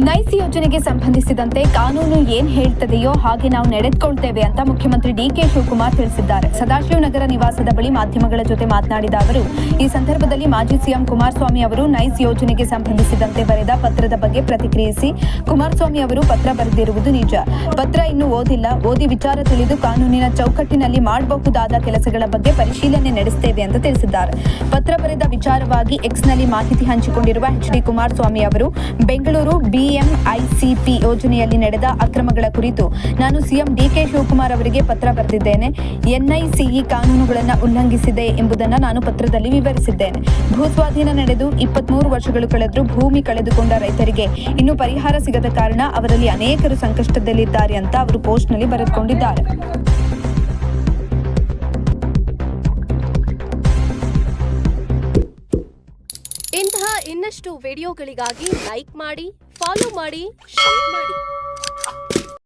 Nice ಯೋಜನೆಗೆ ಸಂಬಂಧಿಸಿದಂತೆ ಕಾನೂನು ಏನ್ ಹೇಳ್ತದೆಯೋ ಹಾಗೆ ನಾವು ನಡೆದುಕೊಳ್ತೇವೆ ಅಂತ ಮುಖ್ಯಮಂತ್ರಿ ಡಿಕೆ ಶಿವಕುಮಾರ್ ತಿಳಿಸಿದ್ದಾರೆ. ಸದಾಶಿವನಗರ ನಿವಾಸದ ಬಳಿ ಮಾಧ್ಯಮಗಳ ಜೊತೆ ಮಾತನಾಡಿದ ಅವರು, ಈ ಸಂದರ್ಭದಲ್ಲಿ ಮಾಜಿ ಸಿಎಂ ಕುಮಾರಸ್ವಾಮಿ ಅವರು ನೈಸ್ ಯೋಜನೆಗೆ ಸಂಬಂಧಿಸಿದಂತೆ ಬರೆದ ಪತ್ರದ ಬಗ್ಗೆ ಪ್ರತಿಕ್ರಿಯಿಸಿ, ಕುಮಾರಸ್ವಾಮಿ ಅವರು ಪತ್ರ ಬರೆದಿರುವುದು ನಿಜ. ಪತ್ರ ಇನ್ನೂ ಓದಿಲ್ಲ. ಓದಿ ವಿಚಾರ ತಿಳಿದು ಕಾನೂನಿನ ಚೌಕಟ್ಟಿನಲ್ಲಿ ಮಾಡಬಹುದಾದ ಕೆಲಸಗಳ ಬಗ್ಗೆ ಪರಿಶೀಲನೆ ನಡೆಸುತ್ತೇವೆ ಅಂತ ತಿಳಿಸಿದ್ದಾರೆ. ಪತ್ರ ಬರೆದ ವಿಚಾರವಾಗಿ ಎಕ್ಸ್ನಲ್ಲಿ ಮಾಹಿತಿ ಹಂಚಿಕೊಂಡಿರುವ ಎಚ್.ಡಿ. ಕುಮಾರಸ್ವಾಮಿ ಅವರು, ಬೆಂಗಳೂರು ಬಿಎಂಐಸಿಪಿ ಯೋಜನೆಯಲ್ಲಿ ನಡೆದ ಅಕ್ರಮಗಳ ಕುರಿತು ನಾನು ಸಿಎಂ ಡಿಕೆ ಶಿವಕುಮಾರ್ ಅವರಿಗೆ ಪತ್ರ ಬರೆದಿದ್ದೇನೆ. ಎನ್ಐಸಿಇ ಕಾನೂನುಗಳನ್ನು ಉಲ್ಲಂಘಿಸಿದೆ ಎಂಬುದನ್ನು ನಾನು ಪತ್ರದಲ್ಲಿ ವಿವರಿಸಿದ್ದೇನೆ. ಭೂಸ್ವಾಧೀನ ನಡೆದು 23 ವರ್ಷಗಳು ಕಳೆದರೂ ಭೂಮಿ ಕಳೆದುಕೊಂಡ ರೈತರಿಗೆ ಇನ್ನೂ ಪರಿಹಾರ ಸಿಗದ ಕಾರಣ ಅವರಲ್ಲಿ ಅನೇಕರು ಸಂಕಷ್ಟದಲ್ಲಿದ್ದಾರೆ ಅಂತ ಅವರು ಪೋಸ್ಟ್ನಲ್ಲಿ ಬರೆದುಕೊಂಡಿದ್ದಾರೆ. ಇಂತಹ ಇನ್ನಷ್ಟು ವಿಡಿಯೋಗಳಿಗಾಗಿ ಲೈಕ್ ಮಾಡಿ, ಫಾಲೋ ಮಾಡಿ, ಶೇರ್ ಮಾಡಿ.